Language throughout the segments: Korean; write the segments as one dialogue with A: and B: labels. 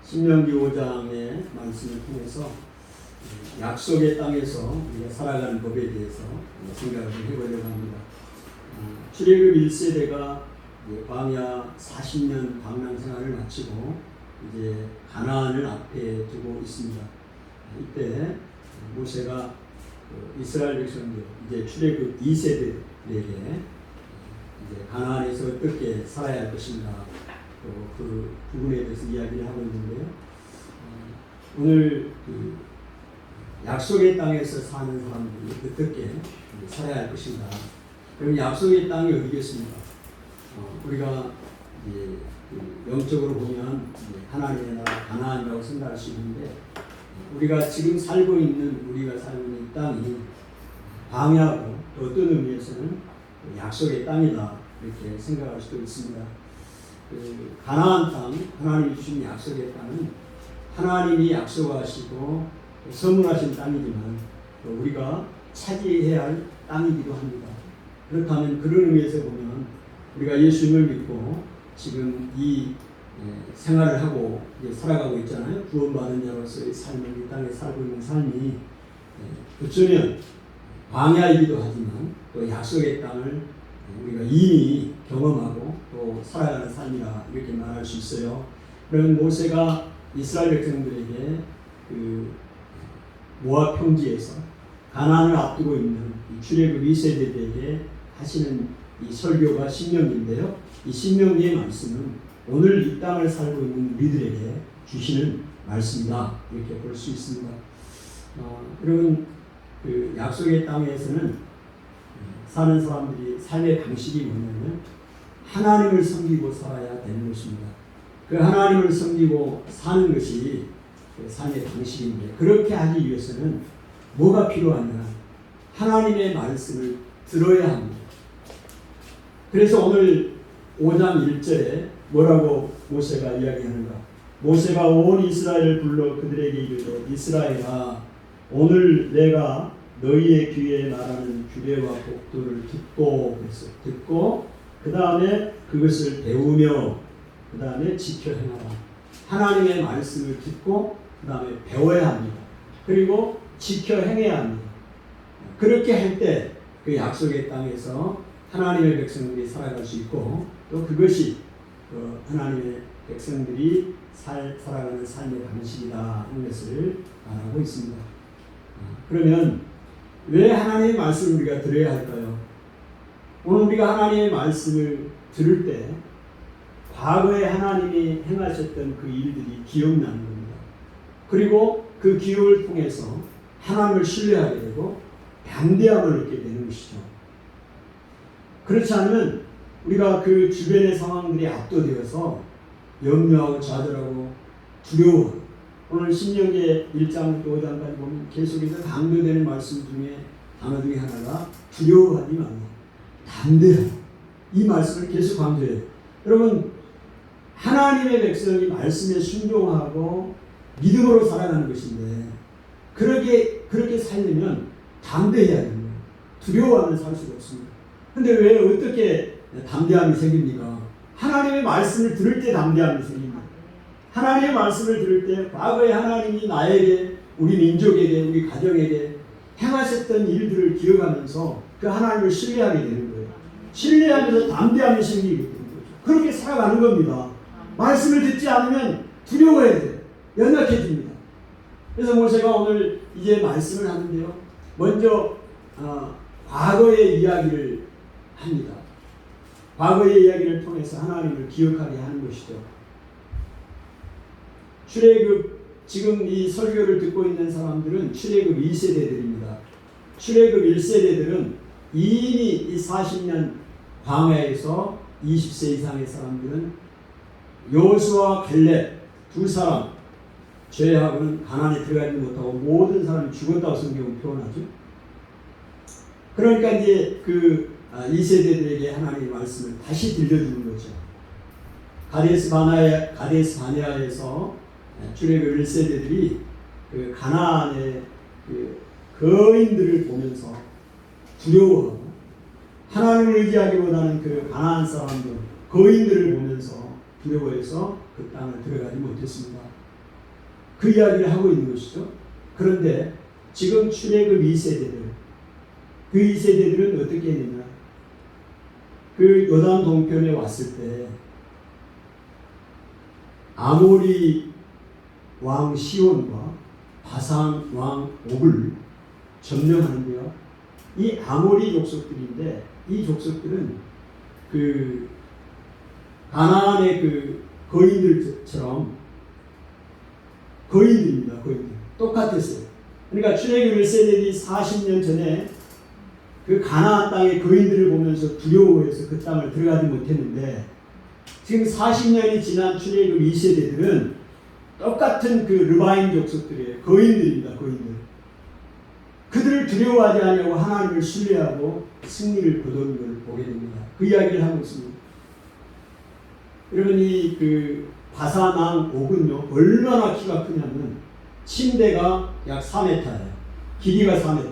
A: 신명기 5장의 말씀을 통해서 약속의 땅에서 우리가 살아가는 법에 대해서 생각을 해보려고 합니다. 출애굽 1세대가 광야 40년 방랑 생활을 마치고 이제 가나안을 앞에 두고 있습니다. 이때 모세가 이스라엘 백성들 이제 출애굽 2세대에게 이제 가나안에서 어떻게 살아야 할 것인가 그 부분에 대해서 이야기를 하고 있는데요. 오늘 그 약속의 땅에서 사는 사람들이 어떻게 살아야 할 것인가. 그럼 약속의 땅이 어디겠습니까? 우리가 이제 그 영적으로 보면 하나님의 나라 가나안이라고 생각할 수 있는데, 우리가 지금 살고 있는 우리가 살고 있는 땅이 광야고 또 어떤 의미에서는 약속의 땅이다 이렇게 생각할 수도 있습니다. 그 가나안 땅, 하나님이 주신 약속의 땅은 하나님이 약속하시고 선물하신 땅이지만 우리가 차지해야 할 땅이기도 합니다. 그렇다면 그런 의미에서 보면 우리가 예수님을 믿고 지금 이 생활을 하고 살아가고 있잖아요. 구원받은 자로서의 삶을 이 땅에 살고 있는 삶이 어쩌면 광야이기도 하지만 또 약속의 땅을 우리가 이미 경험하고 또 살아가는 삶이라 이렇게 말할 수 있어요. 그런 모세가 이스라엘 백성들에게 그 모압 평지에서 가나안을 앞두고 있는 이 출애굽 2세대들에게 하시는 이 설교가 신명기인데요. 이 신명기의 말씀은 오늘 이 땅을 살고 있는 우리들에게 주시는 말씀이다 이렇게 볼 수 있습니다. 여러분 그 약속의 땅에서는 사는 사람들이 삶의 방식이 뭐냐면 하나님을 섬기고 살아야 되는 것입니다. 그 하나님을 섬기고 사는 것이 삶의 방식인데, 그렇게 하기 위해서는 뭐가 필요하냐? 하나님의 말씀을 들어야 합니다. 그래서 오늘 5장 1절에 뭐라고 모세가 이야기하는가? 모세가 온 이스라엘을 불러 그들에게 이르되 이스라엘아, 오늘 내가 너희의 귀에 말하는 규례와 법도를 듣고 그랬어요. 듣고 그 다음에 그것을 배우며 그 다음에 지켜 행하라. 하나님의 말씀을 듣고 그 다음에 배워야 합니다. 그리고 지켜 행해야 합니다. 그렇게 할 때 그 약속의 땅에서 하나님의 백성들이 살아갈 수 있고, 또 그것이 하나님의 백성들이 살아가는 삶의 방식이다 하는 것을 말하고 있습니다. 그러면 왜 하나님의 말씀을 우리가 들어야 할까요? 오늘 우리가 하나님의 말씀을 들을 때 과거에 하나님이 행하셨던 그 일들이 기억나는 겁니다. 그리고 그 기억을 통해서 하나님을 신뢰하게 되고 담대함을 얻게 되는 것이죠. 그렇지 않으면 우리가 그 주변의 상황들이 압도되어서 염려하고 좌절하고 두려워하고, 오늘 신명기 1장부터 5장까지 보면 계속해서 강조되는 말씀 중에 단어 중에 하나가 두려워하지 말라, 담대하라. 이 말씀을 계속 강조해요. 여러분, 하나님의 백성이 말씀에 순종하고 믿음으로 살아가는 것인데, 그렇게 살려면 담대해야 됩니다. 두려워하면 살 수가 없습니다. 근데 왜 어떻게 담대함이 생깁니까? 하나님의 말씀을 들을 때 담대함이 생깁니다. 하나님의 말씀을 들을 때 과거에 하나님이 나에게, 우리 민족에게, 우리 가정에게 행하셨던 일들을 기억하면서 그 하나님을 신뢰하게 되는 거예요. 신뢰하면서 담대함이 생기게 되는 거죠. 그렇게 살아가는 겁니다. 말씀을 듣지 않으면 두려워해야 돼요. 연약해집니다. 그래서 모세가 오늘 이제 말씀을 하는데요. 먼저 과거의 이야기를 합니다. 과거의 이야기를 통해서 하나님을 기억하게 하는 것이죠. 출애굽, 지금 이 설교를 듣고 있는 사람들은 출애굽 2세대들입니다. 출애굽 1세대들은 이미 이 40년 광야에서 20세 이상의 사람들은 여호수아와 갈렙 두 사람 죄하고는 가나안에 들어가지 못하고 모든 사람이 죽었다고 성경은 표현하죠. 그러니까 이제 그 2세대들에게 하나님의 말씀을 다시 들려주는 거죠. 가데스 바네아에서 출애굽 1세대들이 그 가나안의 그 거인들을 보면서 두려워하고, 하나님을 의지하기보다는 그 가나안 사람들, 거인들을 보면서 두려워해서 그 땅을 들어가지 못했습니다. 그 이야기를 하고 있는 것이죠. 그런데 지금 출애굽 2세대들, 그 2세대들은 어떻게 했느냐? 그 요단 동편에 왔을 때 아모리 왕 시온과 바산 왕 옥을 점령하는데요. 이 아모리 족속들인데 이 족속들은 그 가나안의 그 거인들처럼 거인들입니다. 거인들. 똑같았어요. 그러니까 출애굽 1세대들이 40년 전에 그 가나안 땅의 거인들을 보면서 두려워해서 그 땅을 들어가지 못했는데 지금 40년이 지난 출애굽 2세대들은 똑같은 그 르바임 족속들이에요. 거인들입니다. 거인들. 그들을 두려워하지 않냐고 하나님을 신뢰하고 승리를 거두는 걸 보게 됩니다. 그 이야기를 하고 있습니다. 여러분 이 그 바사낭 옥은요 얼마나 키가 크냐면 침대가 약 4m예요. 길이가 4m.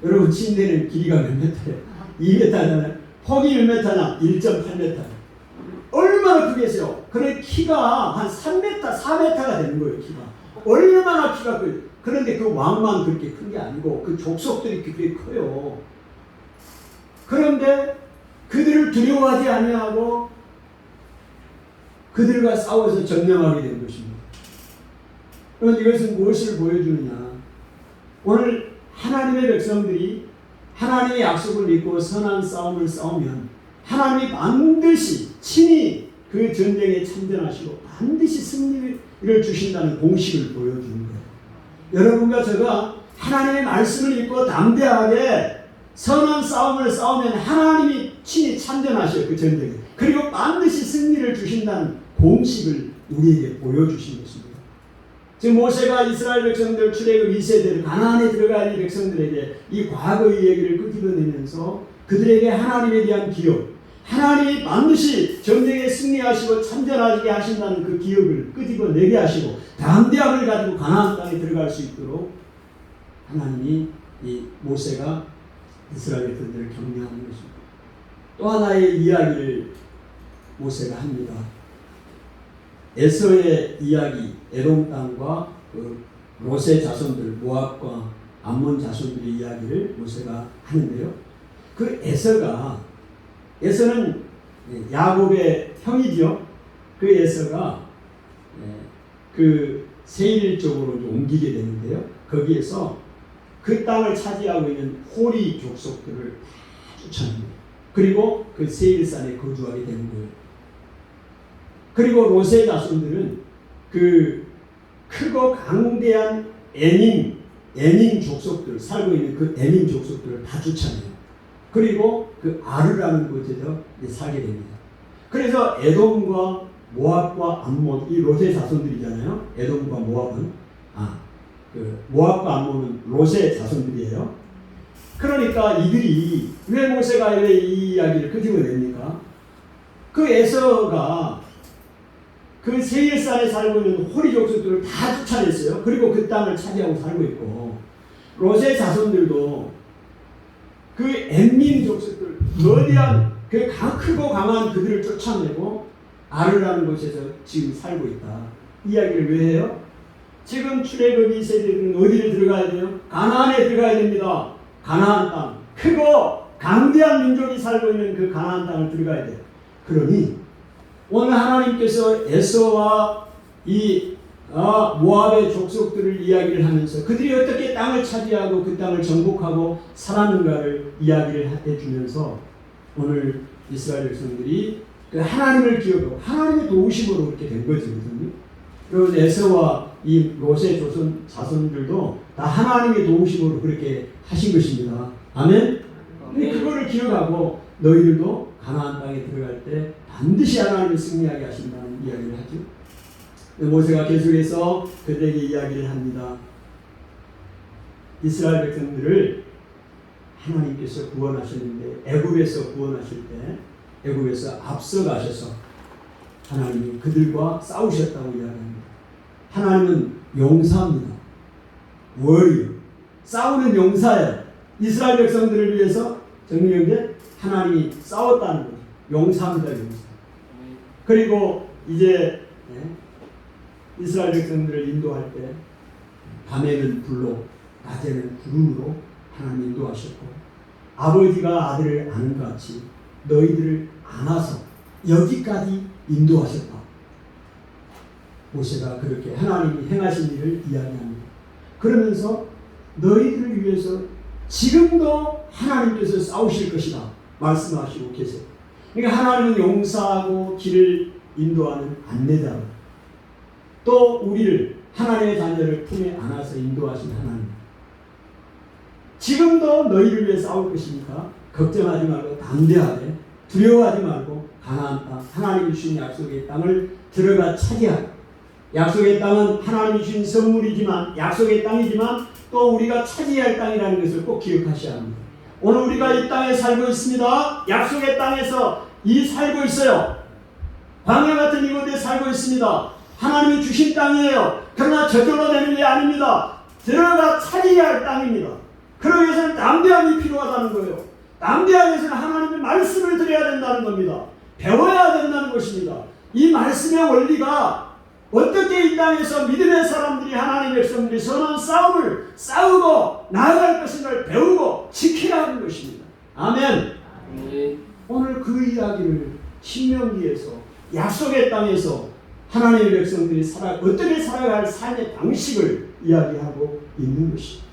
A: 여러분 침대는 길이가 몇 m예요? 2m잖아요. 폭이 몇 m냐? 1.8m. 얼마나 크겠어요? 그래 키가 한 3m, 4m가 되는 거예요. 키가. 얼마나 키가 커요. 그런데 그 왕만 그렇게 큰 게 아니고 그 족속들이 그렇게 커요. 그런데 그들을 두려워하지 아니하고 그들과 싸워서 점령하게 된 것입니다. 그런데 이것은 무엇을 보여주느냐? 오늘 하나님의 백성들이 하나님의 약속을 믿고 선한 싸움을 싸우면 하나님이 반드시 친히 그 전쟁에 참전하시고 반드시 승리를 주신다는 공식을 보여주는 거예요. 여러분과 제가 하나님의 말씀을 믿고 담대하게 선한 싸움을 싸우면 하나님이 친히 참전하셔요. 그 전쟁에. 그리고 반드시 승리를 주신다는 공식을 우리에게 보여주신 것입니다. 지금 모세가 이스라엘 백성들 출애굽 2세대를 가나안에 들어가야 할 백성들에게 이 과거의 얘기를 끄집어내면서 그들에게 하나님에 대한 기억, 하나님이 반드시 전쟁에 승리하시고 참전하게 하신다는 그 기억을 끄집어내게 하시고 담대함을 가지고 가나안 땅에 들어갈 수 있도록 하나님이 이 모세가 이스라엘 백성들을 격려하는 것입니다. 또 하나의 이야기를 모세가 합니다. 에서의 이야기, 에돔 땅과 그 롯의 자손들, 모압과 암몬 자손들의 이야기를 모세가 하는데요. 그 에서는 야곱의 형이죠. 그 에서가 그 세일 쪽으로 옮기게 되는데요. 거기에서 그 땅을 차지하고 있는 호리 족속들을 다 쫓아냅니다. 그리고 그 세일산에 거주하게 되는 거예요. 그리고 롯의 자손들은 그 크고 강대한 에닝 족속들, 살고 있는 그 에닝 족속들을 다 쫓아내요. 그리고 그 아르라는 곳에서 살게 됩니다. 그래서 에돔과 모압과 암몬, 이 롯의 자손들이잖아요. 에돔과 모압은 그 모압과 암몬은 롯의 자손들이에요. 그러니까 이들이 왜 모세가 왜 이 이야기를 끄집어냅니까? 그 에서가 그 세일산에 살고 있는 호리 족속들을 다 쫓아냈어요. 그리고 그 땅을 차지하고 살고 있고 롯의 자손들도 그 엠민 족속들, 거대한 그 크고 강한 그들을 쫓아내고 아르라는 곳에서 지금 살고 있다. 이야기를 왜 해요? 지금 출애굽 2세대들은 어디를 들어가야 돼요? 가나안에 들어가야 됩니다. 가나안 땅. 크고 강대한 민족이 살고 있는 그 가나안 땅을 들어가야 돼요. 그러니 오늘 하나님께서 에서와 이 모압의 족속들을 이야기를 하면서 그들이 어떻게 땅을 차지하고 그 땅을 정복하고 살았는가를 이야기를 해주면서 오늘 이스라엘 백성들이 그 하나님을 기억하고 하나님의 도우심으로 그렇게 된 거거든요. 그리고 에서와 이 롯의 자손들도 다 하나님의 도우심으로 그렇게 하신 것입니다. 아멘? 근데 그거를 기억하고 너희들도 가나안 땅에 들어갈 때 반드시 하나님을 승리하게 하신다는 이야기를 하죠. 모세가 계속해서 그들에게 이야기를 합니다. 이스라엘 백성들을 하나님께서 구원하셨는데 애굽에서 구원하실 때 애굽에서 앞서가셔서 하나님이 그들과 싸우셨다고 이야기합니다. 하나님은 용사입니다. 워리어. 싸우는 용사예요. 이스라엘 백성들을 위해서 정리형제 하나님이 싸웠다는 거죠. 용사입니다. 용사. 그리고 이제 이스라엘 백성들을 인도할 때 밤에는 불로 낮에는 구름으로 하나님 인도하셨고 아버지가 아들을 안은 것 같이 너희들을 안아서 여기까지 인도하셨다. 모세가 그렇게 하나님이 행하신 일을 이야기합니다. 그러면서 너희들을 위해서 지금도 하나님께서 싸우실 것이다 말씀하시고 계세요. 그러니까 하나님은 용서하고 길을 인도하는 안내자로 또 우리를 하나님의 자녀를 품에 안아서 인도하신 하나님. 지금도 너희를 위해 싸울 것이니까 걱정하지 말고 담대하게 두려워하지 말고 가나안 땅 하나님이 주신 약속의 땅을 들어가 차지하라. 약속의 땅은 하나님이 주신 선물이지만 약속의 땅이지만 또 우리가 차지해야 할 땅이라는 것을 꼭 기억하셔야 합니다. 오늘 우리가 이 땅에 살고 있습니다. 약속의 땅에서 살고 있어요. 광야 같은 이곳에 살고 있습니다. 하나님이 주신 땅이에요. 그러나 저절로 되는 게 아닙니다. 들어가 차지해야 할 땅입니다. 그러기 위해서는 담대함이 필요하다는 거예요. 담대하기 위해서는 하나님의 말씀을 드려야 된다는 겁니다. 배워야 된다는 것입니다. 이 말씀의 원리가 어떻게 이 땅에서 믿음의 사람들이 하나님의 백성들이 선한 싸움을 싸우고 나아갈 것인가를 배우고 지켜야 하는 것입니다. 아멘. 오늘 그 이야기를 신명기에서 약속의 땅에서 하나님의 백성들이 어떻게 살아갈 삶의 방식을 이야기하고 있는 것입니다.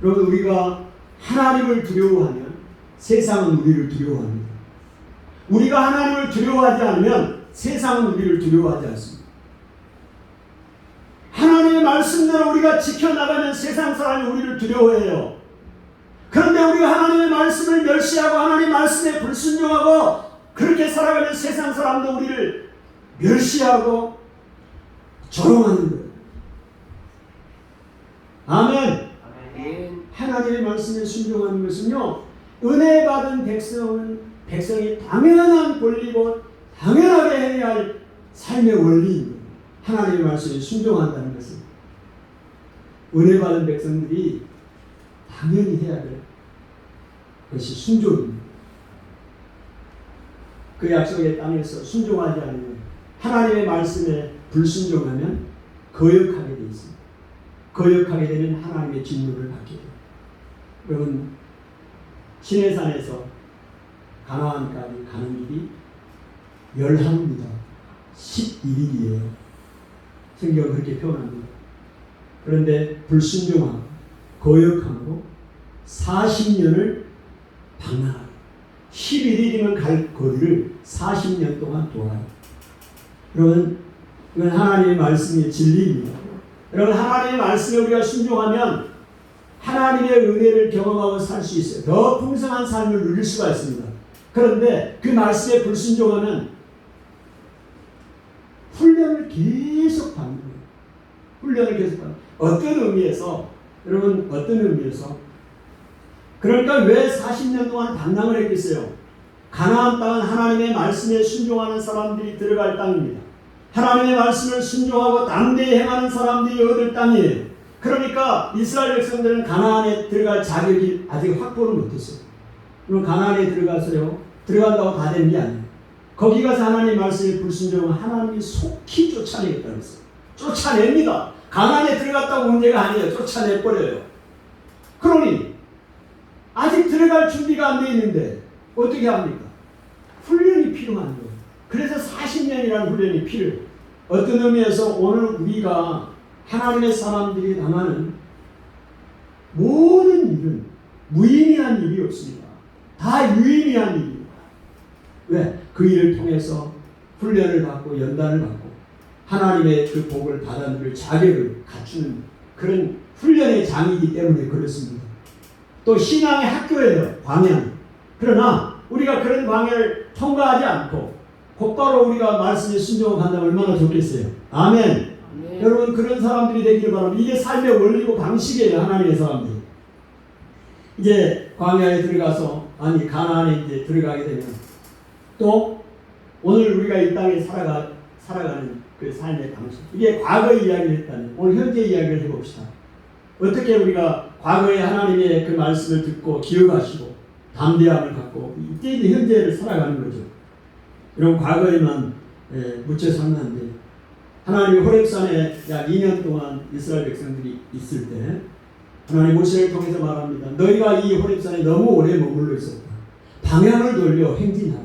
A: 여러분 우리가 하나님을 두려워하면 세상은 우리를 두려워합니다. 우리가 하나님을 두려워하지 않으면 세상은 우리를 두려워하지 않습니다. 하나님의 말씀대로 우리가 지켜나가면 세상 사람이 우리를 두려워해요. 그런데 우리가 하나님의 말씀을 멸시하고 하나님의 말씀에 불순종하고 그렇게 살아가면 세상 사람도 우리를 멸시하고 조롱하는 거예요. 아멘. 하나님의 말씀에 순종하는 것은요, 은혜 받은 백성이 당연한 권리고 당연하게 해야 할 삶의 원리입니다. 하나님의 말씀에 순종한다는 것은 은혜 받은 백성들이 당연히 해야 될 것이 순종입니다. 그 약속의 땅에서 순종하지 않으면 하나님의 말씀에 불순종하면 거역하게 되어 있습니다. 거역하게 되면 하나님의 진노를 받게 됩니다. 여러분 시내산에서 가나안까지 가는 길이 열합니다. 11일이에요. 성경은 그렇게 표현합니다. 그런데 불순종하고 거역함으로 40년을 방랑하고 11일이면 갈 거리를 40년 동안 돌아요. 여러분 이건 하나님의 말씀의 진리입니다. 여러분 하나님의 말씀에 우리가 순종하면 하나님의 은혜를 경험하고 살 수 있어요. 더 풍성한 삶을 누릴 수가 있습니다. 그런데 그 말씀에 불순종하면 훈련을 계속 받는 거예요. 훈련을 계속 받는 거예요. 어떤 의미에서 여러분 어떤 의미에서 그러니까 왜 40년 동안 방랑을 했겠어요? 가나안 땅은 하나님의 말씀에 순종하는 사람들이 들어갈 땅입니다. 하나님의 말씀을 순종하고 담대히 행하는 사람들이 얻을 땅이에요. 그러니까 이스라엘 백성들은 가나안에 들어갈 자격이 아직 확보를 못했어요. 그럼 가나안에 들어간다고 다 되는 게 아니에요. 거기 가서 하나님의 말씀에 불순종하면 하나님이 속히 쫓아내겠다고 했어요. 쫓아냅니다. 가나안에 들어갔다고 문제가 아니에요. 쫓아내버려요. 그러니 아직 들어갈 준비가 안 돼 있는데 어떻게 합니까? 훈련이 필요한 거예요. 그래서 40년이라는 훈련이 필요해요. 어떤 의미에서 오늘 우리가 하나님의 사람들이 당하는 모든 일은 무의미한 일이 없습니다. 다 유의미한 일입니다. 왜? 그 일을 통해서 훈련을 받고 연단을 받고 하나님의 그 복을 받아들일 자격을 갖추는 그런 훈련의 장이기 때문에 그렇습니다. 또 신앙의 학교예요. 광야는. 그러나 우리가 그런 광야를 통과하지 않고 곧바로 우리가 말씀에 순종한다면 얼마나 좋겠어요. 아멘. 네. 여러분 그런 사람들이 되기를 바랍니다. 이게 삶의 원리고 방식이에요. 하나님의 사람들이. 이제 광야에 들어가서 가나안에 이제 들어가게 되면 또 오늘 우리가 이 땅에 살아가는 그 삶의 방식. 이게 과거 이야기를 했다면 오늘 현재 이야기를 해봅시다. 어떻게 우리가 과거에 하나님의 그 말씀을 듣고 기억하시고 담대함을 갖고 이때 현재를 살아가는 거죠. 이런 과거에만 묻혀 살면 안 돼요. 하나님이 호렙산에 약 2년 동안 이스라엘 백성들이 있을 때 하나님 모세를 통해서 말합니다. 너희가 이 호렙산에 너무 오래 머물러 있었다. 방향을 돌려 행진하라.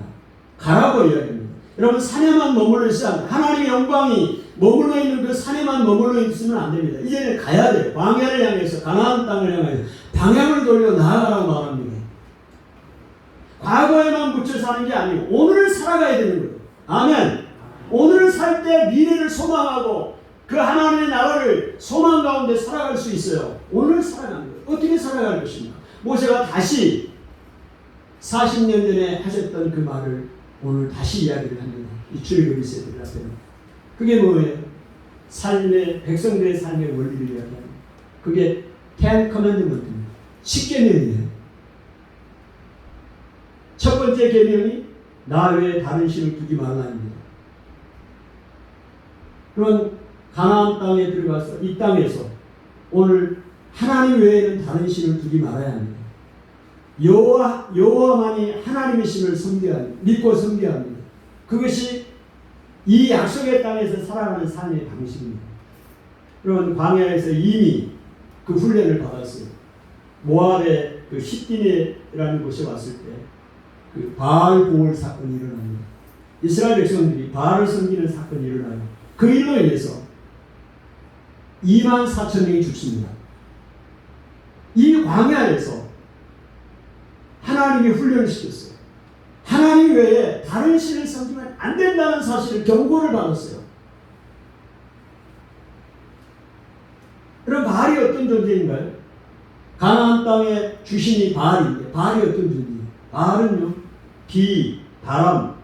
A: 가라고 이야기합니다. 여러분 산에만 머물러 있지 않고 하나님의 영광이 머물러 있는 그 산에만 머물러 있으면 안 됩니다. 이제는 가야 돼요. 광야를 향해서 가나안 땅을 향해서 방향을 돌려 나아가라고 말합니다. 과거에만 묻혀 사는 게 아니고 오늘을 살아가야 되는 거예요. 아멘. 오늘을 살 때 미래를 소망하고 그 하나님의 나라를 소망 가운데 살아갈 수 있어요. 오늘 살아가는 거예요. 어떻게 살아갈 것입니까? 모세가 다시 40년 전에 하셨던 그 말을 오늘 다시 이야기를 합니다. 이 출애굽 1세들 앞에는. 그게 뭐예요? 삶의 백성들의 삶의 원리를 이야기합니다. 그게 10 커맨드먼트입니다. 10계명이에요. 첫 번째 계명이 나 외에 다른 신을 두지 말라입니다. 그런 가나안 땅에 들어가서 이 땅에서 오늘 하나님 외에는 다른 신을 두지 말아야 합니다. 여호와만이 하나님의 신을 섬겨야 합니다. 믿고 섬겨야 합니다. 그것이 이 약속의 땅에서 살아가는 삶의 방식입니다. 그런 광야에서 이미 그 훈련을 받았어요. 모압의 그 시띠네라는 곳에 왔을 때 그 바알 보올 사건이 일어납니다. 이스라엘 백성들이 바알을 섬기는 사건이 일어나요. 그 일로 인해서 24,000명이 죽습니다. 이 광야에서 하나님이 훈련을 시켰어요. 하나님 외에 다른 신을 섬기면 안 된다는 사실을 경고를 받았어요. 그럼 바알이 어떤 존재인가요? 가나안 땅의 주신이 바알인데 바알이 어떤 존재예요? 바알은요 비, 바람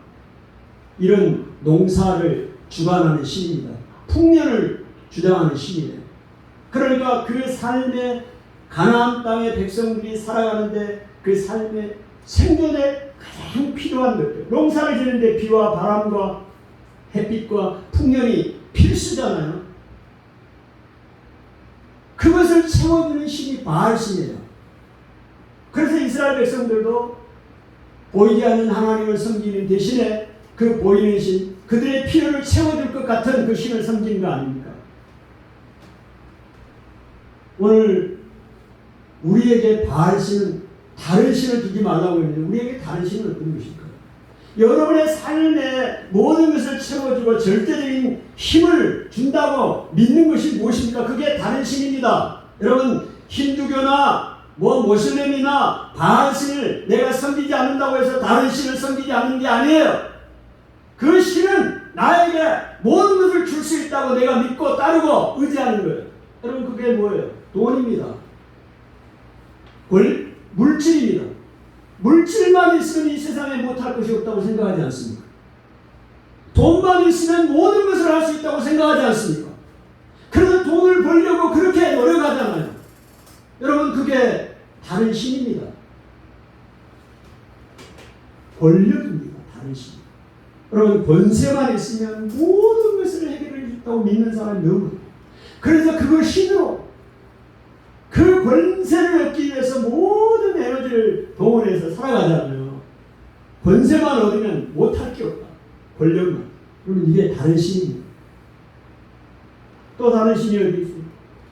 A: 이런 농사를 주관하는 신입니다. 풍년을 주장하는 신이에요. 그러니까 그 삶의 가나안 땅의 백성들이 살아가는데 그 삶의 생존에 가장 필요한 것들 농사를 지는데 비와 바람과 햇빛과 풍년이 필수잖아요. 그것을 채워주는 신이 바알신이에요. 그래서 이스라엘 백성들도 보이지 않는 하나님을 섬기는 대신에 그 보이는 신, 그들의 필요를 채워줄 것 같은 그 신을 섬기는 거 아닙니까? 오늘 우리에게 바알신은 다른 신을 두지 말라고 했는데 우리에게 다른 신은 어떤 것일까요? 여러분의 삶에 모든 것을 채워주고 절대적인 힘을 준다고 믿는 것이 무엇입니까? 그게 다른 신입니다. 여러분 힌두교나 모슬렘이나 바알신을 내가 섬기지 않는다고 해서 다른 신을 섬기지 않는 게 아니에요. 그 신은 나에게 모든 것을 줄 수 있다고 내가 믿고 따르고 의지하는 거예요. 여러분 그게 뭐예요? 돈입니다. 물질입니다. 물질만 있으면 이 세상에 못할 것이 없다고 생각하지 않습니까? 돈만 있으면 모든 것을 할 수 있다고 생각하지 않습니까? 그래서 돈을 벌려고 그렇게 노력하잖아요. 여러분 그게 다른 신입니다. 권력입니다. 다른 신. 여러분 권세만 있으면 모든 것을 해결해 준다고 믿는 사람이 너무 많아요. 그래서 그걸 신으로 그 권세를 얻기 위해서 모든 에너지를 동원해서 살아가잖아요. 권세만 얻으면 못할 게 없다. 권력만. 그러면 이게 다른 신입니다. 또 다른 신이 어디 있습니까?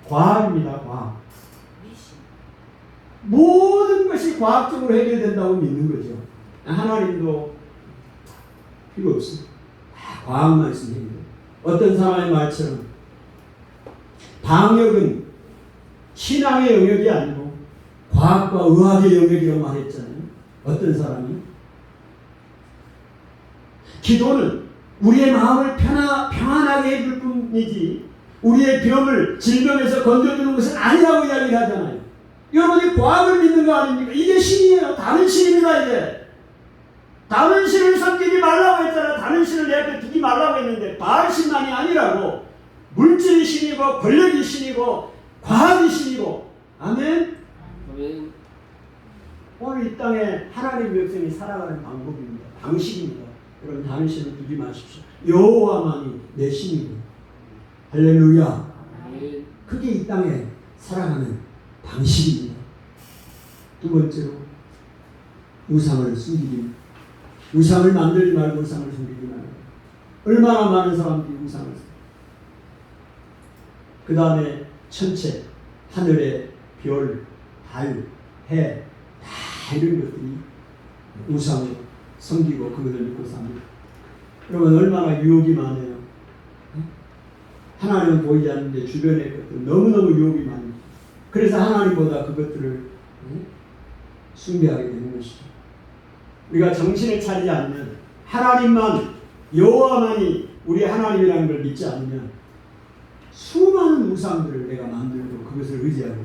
A: 과학입니다. 과학. 모든 것이 과학적으로 해결된다고 믿는 거죠. 하나님도 필요 없습니다. 과학만 있으면 해결돼요. 어떤 사람의 말처럼 방역은 신앙의 영역이 아니고 과학과 의학의 영역이라고 말했잖아요. 어떤 사람이 기도는 우리의 마음을 평안하게 해줄 뿐이지 우리의 병을 질병에서 건져주는 것은 아니라고 이야기를 하잖아요. 여러분이 과학을 믿는 거 아닙니까? 이게 신이에요. 다른 신입니다. 이게 다른 신을 섬기지 말라고 했잖아. 다른 신을 내 앞에 두지 말라고 했는데 바알신만이 아니라고 물질이 신이고 권력이 신이고 과학이 신이고. 아멘.
B: 아멘.
A: 오늘 이 땅에 하나님의 백성이 살아가는 방법입니다. 방식입니다. 여러분 다른 신을 두지 마십시오. 여호와만이 내 신이고. 할렐루야.
B: 아멘.
A: 그게 이 땅에 살아가는 방식입니다. 두 번째로 우상을 숨기지 우상을 만들지 말고 우상을 섬기지 말고. 얼마나 많은 사람들이 우상을 섬겨. 그 다음에 천체, 하늘의 별, 달, 해, 다 이런 것들이 우상을 섬기고 그것을 믿고 삽니다. 여러분 얼마나 유혹이 많아요. 하나님은 보이지 않는데 주변의 것들 너무너무 유혹이 많아요. 그래서 하나님보다 그것들을 숭배하게 되는 것이죠. 우리가 정신을 차리지 않으면 하나님만 여호와만이 우리 하나님이라는 걸 믿지 않으면 수많은 우상들을 내가 만들고 그것을 의지하고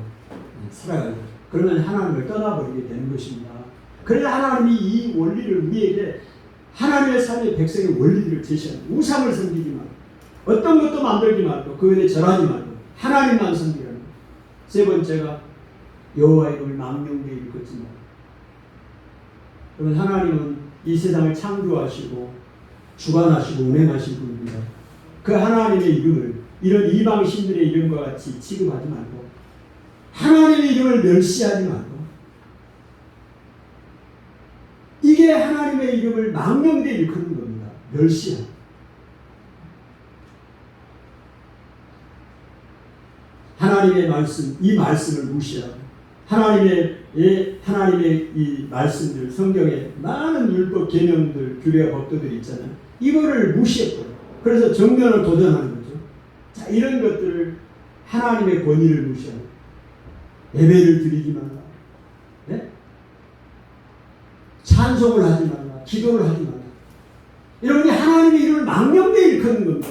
A: 살아가요. 그러면 하나님을 떠나버리게 되는 것입니다. 그래서 하나님이 이 원리를 우리에게 하나님의 삶의 백성의 원리를 제시합니다. 우상을 섬기지 말고 어떤 것도 만들지 말고 그것에 절하지 말고 하나님만 섬기라는 거예요. 세 번째가 여호와의 이름을 망령되이 일컫지 말고. 여러분 하나님은 이 세상을 창조하시고 주관하시고 운행하신 분입니다. 그 하나님의 이름을 이런 이방 신들의 이름과 같이 취급하지 말고 하나님의 이름을 멸시하지 말고 이게 하나님의 이름을 망령되이 일컫는 겁니다. 멸시하고. 하나님의 말씀, 이 말씀을 무시하고 하나님의 이 말씀들, 성경에 많은 율법, 계명들, 규례와 법도들이 있잖아요. 이거를 무시했고요. 그래서 정면을 도전하는 거죠. 자, 이런 것들을 하나님의 권위를 무시하고 예배를 드리지 말라. 네? 찬송을 하지 말라. 기도를 하지 말라. 여러분이 하나님의 이름을 망령되이 일컫는 겁니다.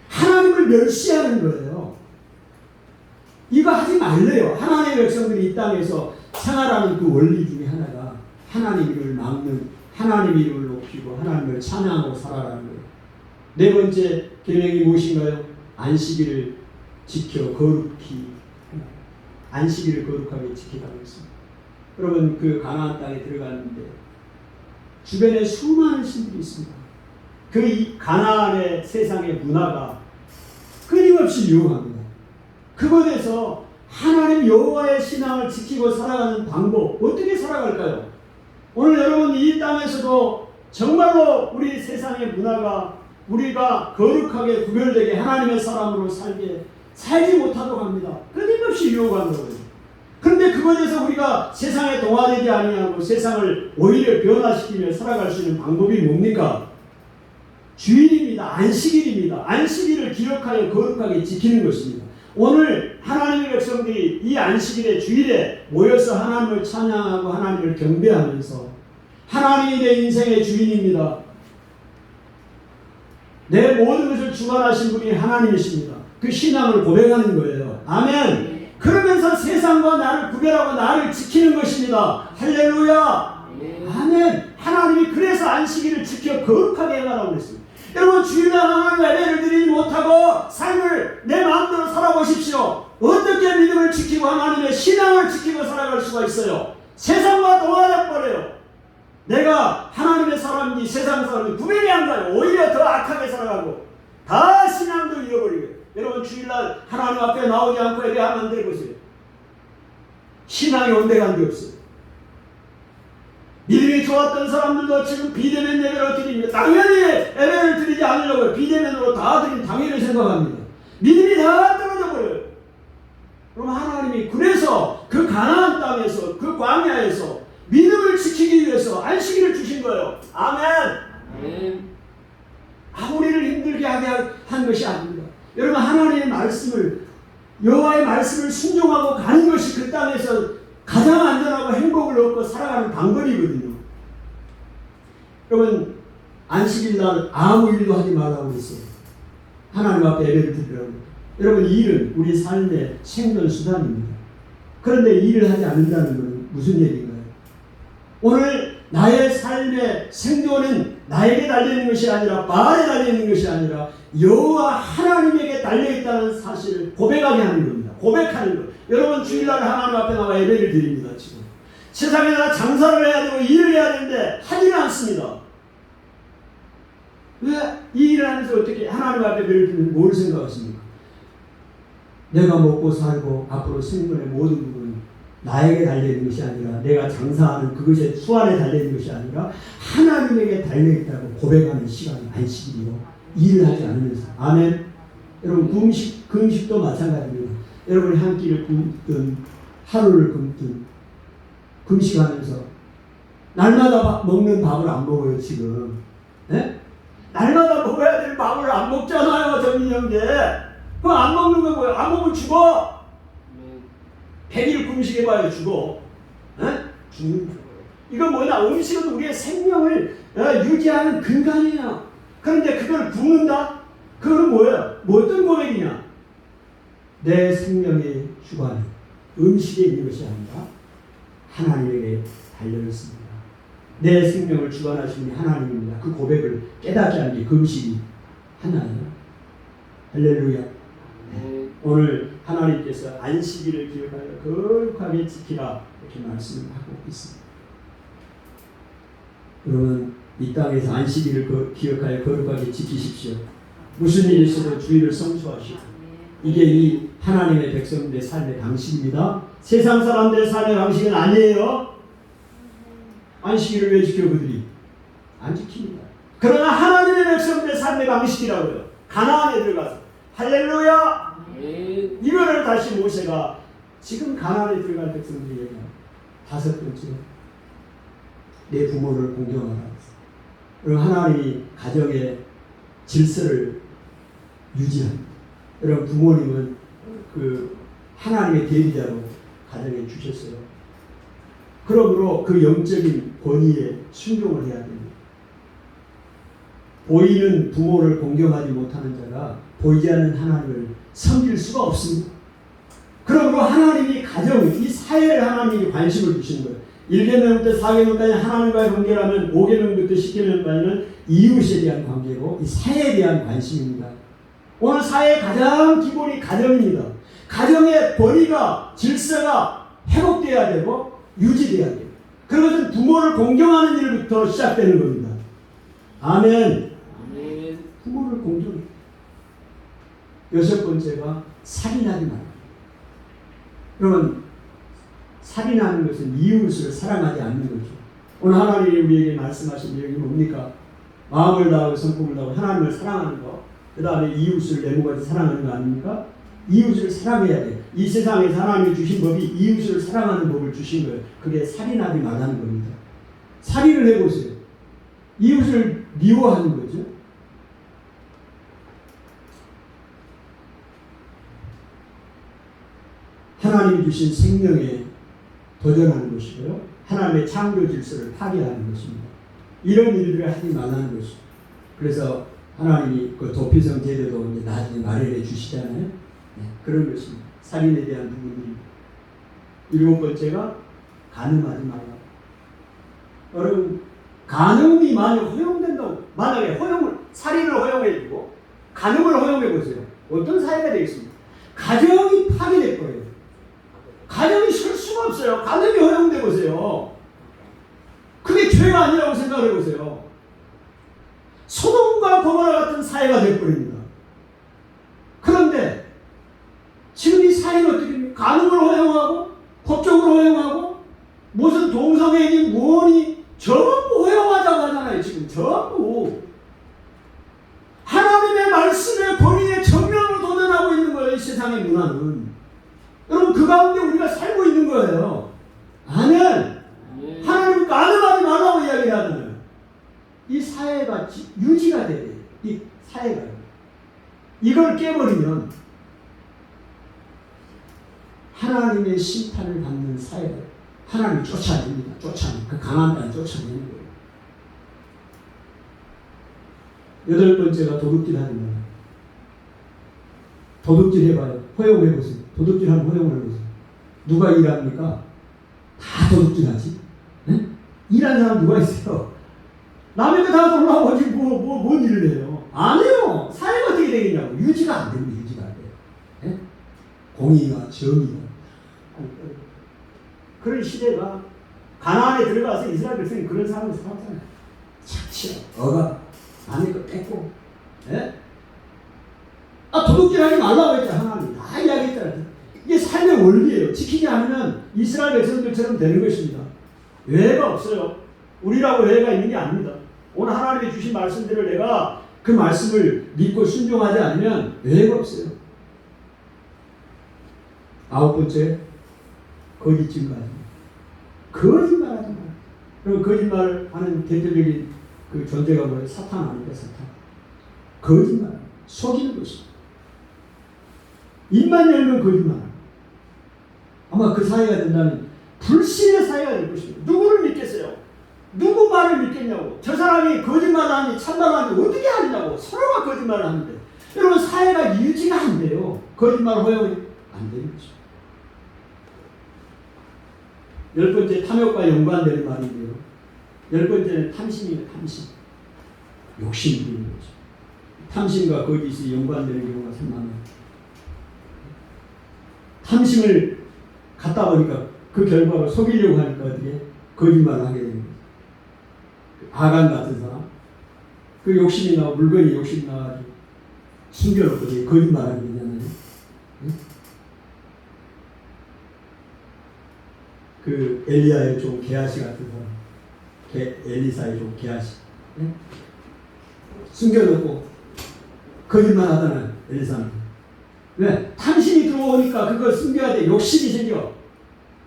A: 하나님을 멸시하는 거예요. 이거 하지 말래요. 하나님의 백성들이 이 땅에서 생활하는 그 원리 중에 하나가 하나님 이름을 막는, 하나님 이름을 높이고 하나님을 찬양하고 살아가는 거예요. 네 번째 계명이 무엇인가요? 안식일을 지켜 거룩히, 안식일을 거룩하게 지키라고 했습니다. 여러분 그 가나안 땅에 들어갔는데 주변에 수많은 신들이 있습니다. 그 가나안의 세상의 문화가 끊임없이 유혹합니다. 그곳에서 하나님 여호와의 신앙을 지키고 살아가는 방법 어떻게 살아갈까요? 오늘 여러분 이 땅에서도 정말로 우리 세상의 문화가 우리가 거룩하게 구별되게 하나님의 사람으로 살지 못하도록 합니다. 끊임없이 유혹하는 거예요. 그런데 그곳에서 우리가 세상에 동화되지 아니하고 세상을 오히려 변화시키며 살아갈 수 있는 방법이 뭡니까? 주일입니다. 안식일입니다. 안식일을 기록하여 거룩하게 지키는 것입니다. 오늘 하나님의 백성들이 이 안식일의 주일에 모여서 하나님을 찬양하고 하나님을 경배하면서 하나님이 내 인생의 주인입니다. 내 모든 것을 주관하신 분이 하나님이십니다. 그 신앙을 고백하는 거예요. 아멘. 그러면서 세상과 나를 구별하고 나를 지키는 것입니다. 할렐루야. 아멘. 하나님이 그래서 안식일을 지켜 거룩하게 해가라고 했습니다. 여러분 주일날 하나님 예배를 드리지 못하고 삶을 내 마음대로 살아보십시오. 어떻게 믿음을 지키고 하나님의 신앙을 지키고 살아갈 수가 있어요? 세상과 동화돼버려요. 내가 하나님의 사람인지 세상 사람인지 구별이 안 가요. 오히려 더 악하게 살아가고 다 신앙도 잃어버리고. 여러분 주일날 하나님 앞에 나오지 않고 예배하면 안 되는 것이에요. 신앙이 온데간데 없어요. 믿음이 좋았던 사람들도 지금 비대면 예배를 드립니다. 당연히 예배를 드리지 않으려고 비대면으로 다 드린 당연히 생각합니다. 믿음이 다 떨어져 버려요. 그럼 하나님이 그래서 그 가나안 땅에서 그 광야에서 믿음을 지키기 위해서 안식일을 주신 거예요. 아멘. 우리를 힘들게 하게 한 것이 아닙니다. 여러분 하나님의 말씀을 여호와의 말씀을 순종하고 가는 것이 그 땅에서 가장 안전하고 행복을 얻고 살아가는 방법이거든요. 여러분 안식일날 아무 일도 하지 말라고 했어요. 하나님 앞에 예배를 드리라고. 여러분 이 일은 우리 삶의 생존 수단입니다. 그런데 이 일을 하지 않는다는 것은 무슨 얘기인가요? 오늘 나의 삶의 생존은 나에게 달려있는 것이 아니라 바알에 달려있는 것이 아니라 여호와 하나님에게 달려있다는 사실을 고백하게 하는 겁니다. 고백하는 것. 여러분 주일날 하나님 앞에 나와 예배를 드립니다. 지금 세상에 나 장사를 해야 되고 일을 해야 되는데 하지는 않습니다. 왜 이 일을 하면서 어떻게 하나님 앞에 예배를 드리면 뭘 생각하십니까? 내가 먹고 살고 앞으로 생존의 모든 부분은 나에게 달려있는 것이 아니라 내가 장사하는 그것의 수완에 달려있는 것이 아니라 하나님에게 달려있다고 고백하는 시간이 안식일이고 일을 하지 않으면서. 아멘. 여러분 금식도 마찬가지입니다. 여러분 한 끼를 굶든 하루를 굶든 금식하면서 날마다 먹는 밥을 안 먹어요 지금. 네? 날마다 먹어야 될 밥을 안 먹잖아요 전민형제. 그거 안 먹는 거 뭐예요? 안 먹으면 죽어. 100일 금식해봐야 죽어. 에? 죽는 거예요. 이건 뭐냐? 음식은 우리의 생명을 유지하는 근간이에요. 그런데 그걸 굶는다? 그건 뭐예요? 뭐 어떤 고백이냐? 내 생명의 주관은 음식에 있는 것이 아니라 하나님에게 달려있습니다. 내 생명을 주관하시는 분이 하나님입니다. 그 고백을 깨닫게 하는 게 금식이 하나예요. 할렐루야. 오늘 하나님께서 안식일을 기억하여 거룩하게 지키라 이렇게 말씀을 하고 있습니다. 여러분 이 땅에서 안식일을 기억하여 거룩하게 지키십시오. 무슨 일이 있어도 주일을 성수하시고 이게 이 하나님의 백성들의 삶의 방식입니다. 세상 사람들의 삶의 방식은 아니에요. 안식일을 왜 지켜 그들이? 안 지킵니다. 그러나 하나님의 백성들의 삶의 방식이라고요. 가나안에 들어가서 할렐루야. 이거를 다시 모세가 지금 가나안에 들어갈 백성들이 얘기합니다. 5번째 내 부모를 공경하라. 그리고 하나님이 가정의 질서를 유지합니다. 여러분 부모님은 그 하나님의 대리자로 가정에 주셨어요. 그러므로 그 영적인 권위에 순종을 해야 됩니다. 보이는 부모를 공경하지 못하는 자가 보이지 않는 하나님을 섬길 수가 없습니다. 그러므로 하나님이 가정, 이 사회를 하나님이 관심을 주시는 거예요. 1계명부터 4계명까지 하나님과의 관계라면 5계명부터 10계명까지는 이웃에 대한 관계고 이 사회에 대한 관심입니다. 오늘 사회의 가장 기본이 가정입니다. 가정의 권위가 질서가 회복돼야 되고 유지돼야 돼요. 그것은 부모를 공경하는 일부터 시작되는 겁니다. 아멘. 부모를 공경해. 6번째가 살인하지 말라. 여러분 살인하는 것은 이웃을 사랑하지 않는 거죠. 오늘 하나님이 우리에게 말씀하신 내용이 뭡니까? 마음을 다하고 성품을 다하고 하나님을 사랑하는 거, 그 다음에 이웃을 내모같이 사랑하는 거 아닙니까? 이웃을 사랑해야 돼요. 이 세상에서 하나님이 주신 법이 이웃을 사랑하는 법을 주신 거예요. 그게 살인하지 말라는 겁니다. 살인을 해보세요. 이웃을 미워하는 거죠. 하나님이 주신 생명에 도전하는 것이고요. 하나님의 창조 질서를 파괴하는 것입니다. 이런 일들을 하지 말라는 것이죠. 그래서 하나님이 그 도피성 제도도 이제 나중에 마련해 주시잖아요. 네, 그런 것입니다. 살인에 대한 부분입니다. 7번째가 간음하지 말라. 여러분 간음이 만약 허용된다고, 만약에 살인을 허용해주고 간음을 허용해보세요. 어떤 사회가 되겠습니까? 가정이 파괴될 거예요. 가정이 설 수가 없어요. 간음이 허용돼 보세요. 그게 죄가 아니라고 생각해 보세요. 소돔과 고모라 같은 사회가 되어버립니다. 그런데 지금 이 사회는 어떻게 됩니까? 간음을 허용하고 법적으로 허용하고 무슨 동성애니 뭐니 전부 허용하자고 하잖아요. 지금 전부 하나님의 말씀의 권위에 정면으로 도전하고 있는 거예요. 이 세상의 문화는. 여러분 그 가운데 우리가 살고 있는 거예요. 아멘. 하나님 간음하지 말라고 이야기하잖아요. 이 사회가 유지가 돼야 돼요. 이 사회가. 이걸 깨버리면 하나님의 심판을 받는 사회가 하나님이 쫓아냅니다. 그 강한 땅 쫓아내는 거예요. 8번째가 도둑질 하는 거예요. 도둑질 해봐요. 허용해보세요. 도둑질 하면 허용을 해보세요. 누가 일합니까? 다 도둑질 하지. 네? 일하는 사람 누가 있어요? 남의 거 다 돌아오지 뭔 일을 해요? 안 해요. 사회가 어떻게 되겠냐고. 유지가 안 됩니다. 유지가 안 돼요. 네? 공의가 정의가. 그런 시대가 가나안에 들어가서 이스라엘 백성이 그런 사람을 살았잖아요. 착취, 억압, 남의 거 뺏고. 네? 도둑질 하지 말라고 했잖아. 하나님 다 이야기했잖아요. 이게 삶의 원리예요. 지키지 않으면 이스라엘 백성들처럼 되는 것입니다. 외회가 없어요. 우리라고 외회가 있는 게 아닙니다. 오늘 하나님이 주신 말씀들을 내가 그 말씀을 믿고 순종하지 않으면 외회가 없어요. 아홉 번째, 거짓 증거하지 마. 거짓말하지 마. 그럼 거짓말하는 대표적인 그 존재가 뭐예요? 사탄 아닙니까? 사탄. 거짓말, 속이는 것입니다. 입만 열면 거짓말. 아마 그 사회가 된다면 불신의 사회가 될 것입니다. 누구를 믿겠어요? 누구 말을 믿겠냐고. 저 사람이 거짓말하니 참말하니 어떻게 하느냐고. 서로가 거짓말을 하는데 여러분 사회가 유지가 안 돼요. 거짓말 허용이 안 되는 것입니다. 열 번째, 탐욕과 연관되는 말인데요. 열 번째는 탐심이에요. 탐심. 욕심이 있는 거죠. 탐심과 거짓이 연관되는 경우가 상당합니다. 탐심을 갖다 보니까 그 결과로 속이려고 하니까 어떻게 거짓말을 하게 되는 거죠. 아간 같은 사람, 그 욕심이 나고 물건이 욕심이 나가지고 숨겨놓고 거짓말하게 되잖아요. 응? 그 엘리야의 종 게하시 같은 사람, 엘리사의 종 게하시, 응? 숨겨놓고 거짓말하다는 엘리사는 왜? 탐심이 들어오니까 그걸 숨겨야 돼. 욕심이 생겨.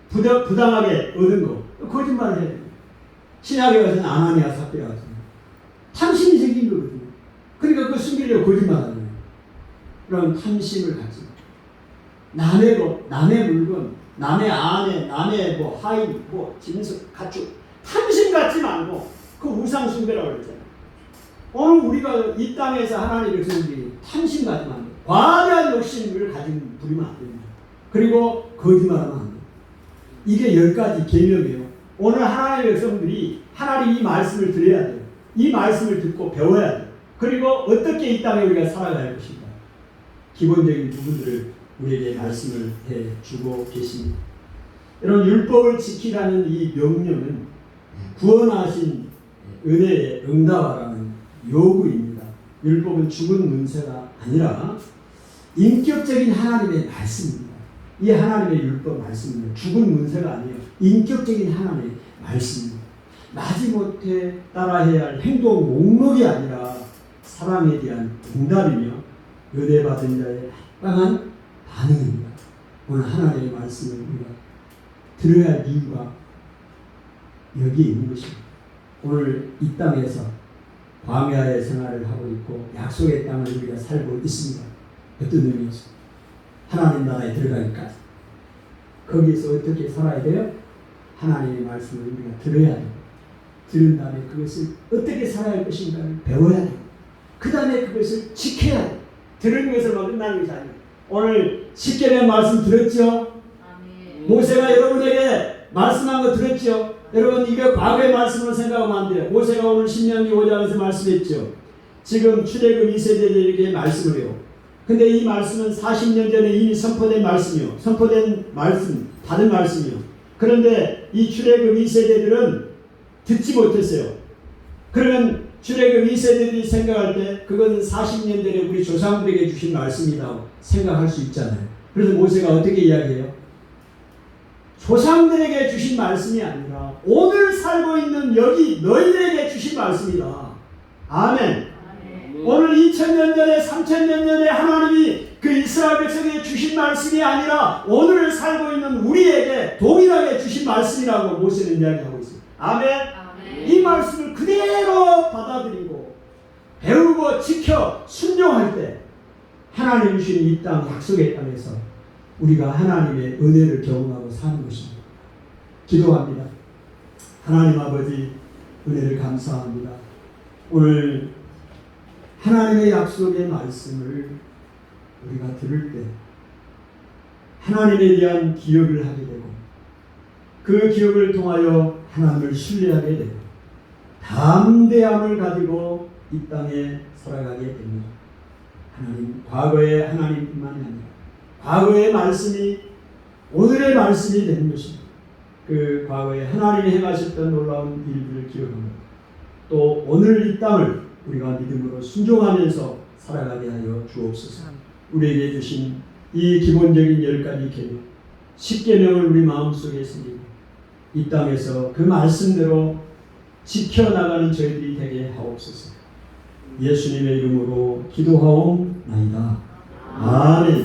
A: 부당하게 얻은 거 거짓말을 해야 돼. 신약에 가서는 아나니아 삽비라 같은 탐심이 생긴 거거든요. 그러니까 그걸 숨기려고 거짓말하는 거예요. 그런 탐심을 가지. 남의 것, 남의 물건, 남의 아내, 남의 뭐 하인, 뭐 짐승, 가축 탐심 갖지 말고 그 우상 숭배라고 그랬잖아요. 오늘 우리가 이 땅에서 하나님의 백성들이 탐심 가지면 안 돼. 과대한 욕심을 가지면 부리면 안 됩니다. 그리고 거짓말하면 안 돼. 이게 10가지 계명이에요. 오늘 하나님의 백성들이 하나님 이 말씀을 들어야 돼요. 이 말씀을 듣고 배워야 돼요. 그리고 어떻게 이 땅에 우리가 살아갈 것인가. 기본적인 부분들을 우리에게 말씀을 해주고 계십니다. 여러분 율법을 지키라는 이 명령은 구원하신 은혜에 응답하라는 요구입니다. 율법은 죽은 문서가 아니라 인격적인 하나님의 말씀입니다. 이 하나님의 율법 말씀은 죽은 문서가 아니에요. 인격적인 하나님의 말씀입니다. 마지못해 따라해야 할 행동 목록이 아니라 사랑에 대한 응답이며 은혜 받은 자의 합당한 반응입니다. 오늘 하나님의 말씀을 우리가 들어야 할 이유가 여기에 있는 것입니다. 오늘 이 땅에서 광야의 생활을 하고 있고 약속의 땅을 우리가 살고 있습니다. 어떤 의미에서? 하나님 나라에 들어가니까 거기에서 어떻게 살아야 돼요? 하나님의 말씀을 우리가 들어야 돼요. 들은 다음에 그것을 어떻게 살아야 할 것인가를 배워야 돼요. 그 다음에 그것을 지켜야 돼요. 들은 것을만 끝나는 것이 아니에요. 오늘 십계명 말씀 들었죠? 아멘. 모세가 여러분에게 말씀한 거 들었죠? 여러분 이게 과거의 말씀으로 생각하면 안 돼요. 모세가 오늘 신명기 5장에서 말씀했죠. 지금 출애굽 2세대들에게 말씀을 해요. 근데 이 말씀은 40년 전에 이미 선포된 말씀이요. 선포된 말씀, 받은 말씀이요. 그런데 이 출애굽 2세대들은 듣지 못했어요. 그러면 출애굽 2세대들이 생각할 때 그것은 40년 전에 우리 조상들에게 주신 말씀이라고 생각할 수 있잖아요. 그래서 모세가 어떻게 이야기해요? 조상들에게 주신 말씀이 아니라 오늘 살고 있는 여기 너희들에게 주신 말씀이다. 아멘. 오늘 2000년 전에 3000년 전에 하나님이 그 이스라엘 백성에게 주신 말씀이 아니라 오늘 살고 있는 우리에게 동일하게 주신 말씀이라고 모세는 이야기하고 있습니다. 아멘. 아멘. 이 말씀을 그대로 받아들이고 배우고 지켜 순종할 때 하나님 주신 이 땅 약속의 땅에서 우리가 하나님의 은혜를 경험하고 사는 것입니다. 기도합니다. 하나님 아버지 은혜를 감사합니다. 오늘 하나님의 약속의 말씀을 우리가 들을 때 하나님에 대한 기억을 하게 되고 그 기억을 통하여 하나님을 신뢰하게 되고 담대함을 가지고 이 땅에 살아가게 됩니다. 하나님, 과거의 하나님뿐만이 아니라 과거의 말씀이 오늘의 말씀이 되는 것입니다. 그 과거에 하나님이 행하셨던 놀라운 일들을 기억합니다. 또 오늘 이 땅을 우리가 믿음으로 순종하면서 살아가게 하여 주옵소서. 우리에게 주신 이 기본적인 10가지 계명, 십계명을 우리 마음속에 있으니 이 땅에서 그 말씀대로 지켜나가는 저희들이 되게 하옵소서. 예수님의 이름으로 기도하옵나이다. 아멘.